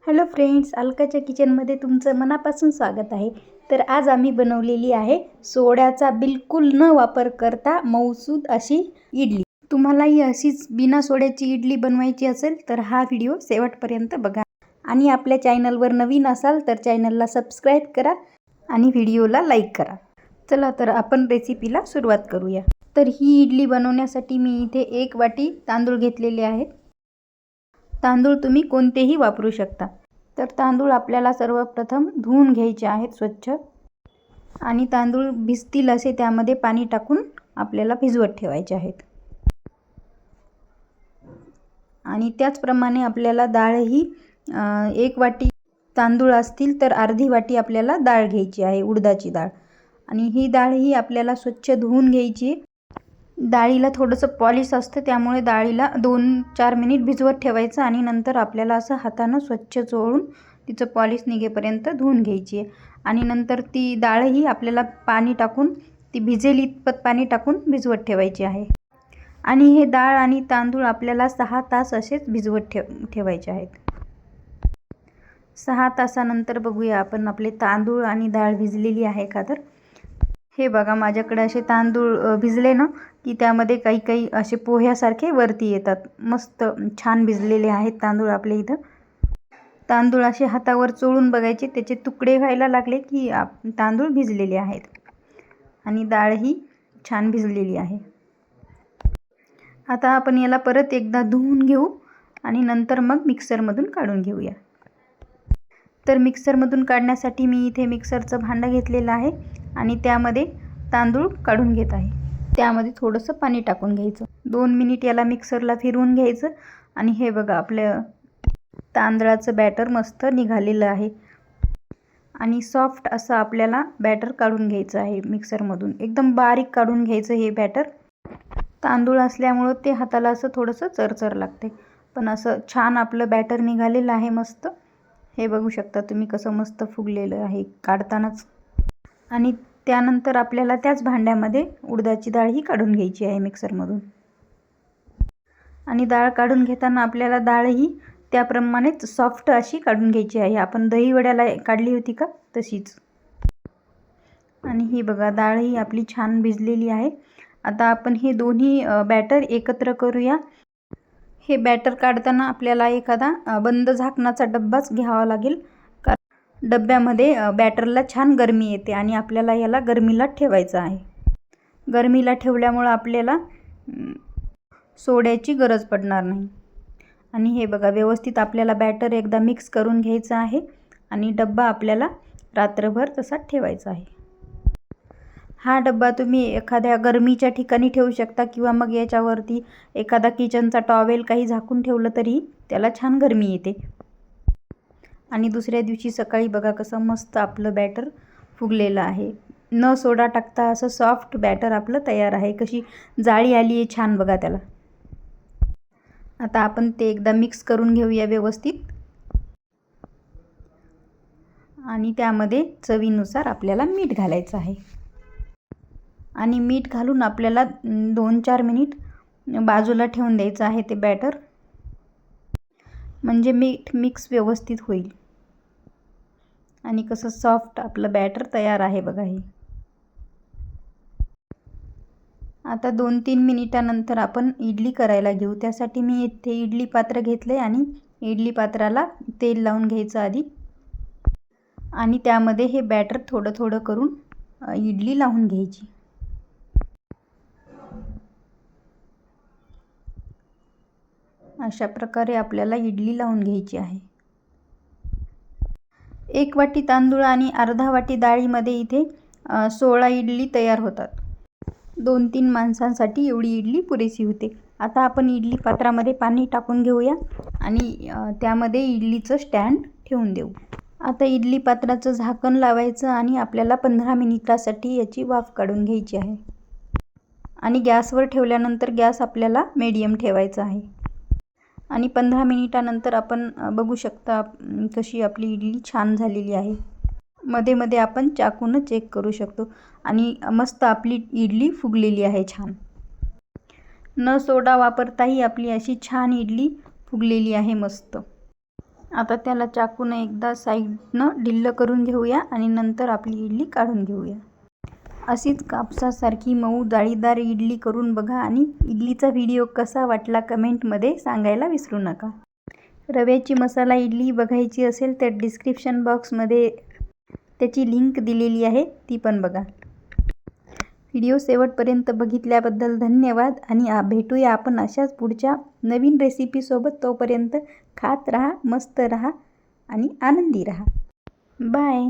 Hello friends, अलकाच्या किचनमध्ये तुमचं मनापासून स्वागत आहे. तर आज आम्ही बनवलेली आहे सोड्याचा बिलकुल न वापर करता मऊसूद अशी इडली. तुम्हालाही अशीच बिना सोड्याची इडली बनवायची असेल तर हा व्हिडिओ शेवटपर्यंत बघा. आणि आपल्या चॅनलवर नवीन असाल तर चॅनलला सबस्क्राईब करा आणि व्हिडिओला लाईक करा. चला तर आपण रेसिपीला सुरुवात करूया. तर ही इडली बनवण्यासाठी मी इथे 1 वाटी तांदूळ घेतलेले आहेत. तांदूळ तुम्ही कोणतेही वापरू शकता. तर तांदूळ आपल्याला सर्वप्रथम धुवून घ्यायचे आहेत स्वच्छ. आणि तांदूळ भिजतील असे त्यामध्ये पाणी टाकून आपल्याला भिजवत ठेवायचे आहेत. आणि त्याचप्रमाणे आपल्याला डाळही 1 वाटी तांदूळ असतील तर अर्धी वाटी आपल्याला डाळ घ्यायची आहे, उडदाची डाळ. आणि ही डाळही आपल्याला स्वच्छ धुवून घ्यायची. डाळीला थोडंसं पॉलिश असतं त्यामुळे डाळीला 2-4 मिनिट भिजवत ठेवायचं आणि नंतर आपल्याला असं हातानं स्वच्छ चोळून तिचं पॉलिश निघेपर्यंत धुवून घ्यायची आहे. आणि नंतर ती डाळही आपल्याला पाणी टाकून ती भिजेल इतपत पाणी टाकून भिजवत ठेवायची आहे. आणि हे डाळ आणि तांदूळ आपल्याला 6 तास असेच भिजवत ठेवायचे आहेत. 6 तासानंतर बघूया आपण आपले तांदूळ आणि डाळ भिजलेली आहे का. तर हे बघा, माझ्याकडे असे तांदूळ भिजले ना की त्यामध्ये काही काही असे पोह्यासारखे वरती येतात. मस्त छान भिजलेले आहेत तांदूळ आपले इथं. तांदूळ असे हातावर चोळून बघायचे, त्याचे तुकडे व्हायला लागले की तांदूळ भिजलेले आहेत. आणि डाळही छान भिजलेली आहे. आता आपण याला परत एकदा धुवून घेऊ आणि नंतर मग मिक्सरमधून काढून घेऊया. तर मिक्सरमधून काढण्यासाठी मी इथे मिक्सरचं भांडं घेतलेलं आहे आणि त्यामध्ये तांदूळ काढून घेत आहे. त्यामध्ये थोडंसं पाणी टाकून घ्यायचं. 2 मिनिट याला मिक्सरला फिरवून घ्यायचं. आणि हे बघा, आपलं तांदळाचं बॅटर मस्त निघालेलं आहे. आणि सॉफ्ट असं आपल्याला बॅटर काढून घ्यायचं आहे मिक्सरमधून. एकदम बारीक काढून घ्यायचं हे बॅटर. तांदूळ असल्यामुळं ते हाताला असं थोडंसं चरचर लागते. पण असं छान आपलं बॅटर निघालेलं आहे मस्त. हे बघू शकता तुम्ही कसं मस्त फुगलेलं आहे काढतानाच. आणि त्यानंतर आपल्याला त्याच भांड्यामध्ये उडदाची डाळही काढून घ्यायची आहे मिक्सरमधून. आणि डाळ काढून घेताना आपल्याला डाळही त्याप्रमाणेच सॉफ्ट अशी काढून घ्यायची आहे. आपण दही वड्याला काढली होती का तशीच. आणि ही बघा, डाळही आपली छान भिजलेली आहे. आता आपण हे दोन्ही बॅटर एकत्र करूया. हे बॅटर काढताना आपल्याला एखादा बंद झाकणाचा डब्बाच घ्यावा लागेल. डब्यामध्ये बॅटरला छान गरमी येते आणि आपल्याला याला गरमीला ठेवायचं आहे. गरमीला ठेवल्यामुळं आपल्याला सोड्याची गरज पडणार नाही. आणि हे बघा, व्यवस्थित आपल्याला बॅटर एकदा मिक्स करून घ्यायचं आहे. आणि डब्बा आपल्याला रात्रभर तसाच ठेवायचा आहे. हा डब्बा तुम्ही एखाद्या गरमीच्या ठिकाणी ठेवू शकता किंवा मग याच्यावरती एखादा किचनचा टॉवेल काही झाकून ठेवलं तरी त्याला छान गरमी येते. आणि दुसऱ्या दिवशी सकाळी बघा कसं मस्त आपलं बॅटर फुगलेलं आहे. न सोडा टाकता असं सॉफ्ट बॅटर आपलं तयार आहे. कशी जाळी आली आहे छान बघा त्याला. आता आपण ते एकदा मिक्स करून घेऊया व्यवस्थित. आणि त्यामध्ये चवीनुसार आपल्याला मीठ घालायचं आहे. आणि मीठ घालून आपल्याला 2-4 मिनिट बाजूला ठेवून द्यायचं आहे ते बॅटर. म्हणजे मीठ मिक्स व्यवस्थित होईल. आणि कसं सॉफ्ट आपलं बॅटर तयार आहे बघा हे. आता 2-3 मिनिटानंतर आपण इडली करायला घेऊ. त्यासाठी मी इथे इडली पात्र घेतले आणि इडली पात्राला तेल लावून घ्यायचं आधी. आणि त्यामध्ये हे बॅटर थोडं थोडं करून इडली लावून घ्यायची. अशा प्रकारे आपल्याला इडली लावून घ्यायची आहे. 1 वाटी तांदूळ आणि अर्धा वाटी डाळीमध्ये इथे 16 इडली तयार होतात. 2-3 माणसांसाठी एवढी इडली पुरेशी होते. आता आपण इडली पात्रामध्ये पाणी टाकून घेऊया आणि त्यामध्ये इडलीचं स्टँड ठेवून देऊ. आता इडली पात्राचं झाकण लावायचं आणि आपल्याला 15 मिनिटासाठी याची वाफ काढून घ्यायची आहे. आणि गॅसवर ठेवल्यानंतर गॅस आपल्याला मीडियम ठेवायचा आहे. आणि 15 मिनिटानंतर आपण बघू शकता कशी आपली इडली छान झालेली आहे. मध्ये मध्ये आपण चाकून चेक करू शकतो. आणि मस्त आपली इडली फुगलेली आहे छान. न सोडा वापरताही आपली अशी छान इडली फुगलेली आहे मस्त. आता त्याला चाकून एकदा साईडनं ढिल्लं करून घेऊया आणि नंतर आपली इडली काढून घेऊया. अशीच कापसासारखी मऊ जाळीदार इडली करून बघा आणि इडलीचा व्हिडिओ कसा वाटला कमेंटमध्ये सांगायला विसरू नका. रव्याची मसाला इडली बघायची असेल तर डिस्क्रिप्शन बॉक्समध्ये त्याची लिंक दिलेली आहे, ती पण बघा. व्हिडिओ शेवटपर्यंत बघितल्याबद्दल धन्यवाद आणि भेटूया आपण अशाच पुढच्या नवीन रेसिपीसोबत. तोपर्यंत खात राहा, मस्त राहा आणि आनंदी राहा. बाय.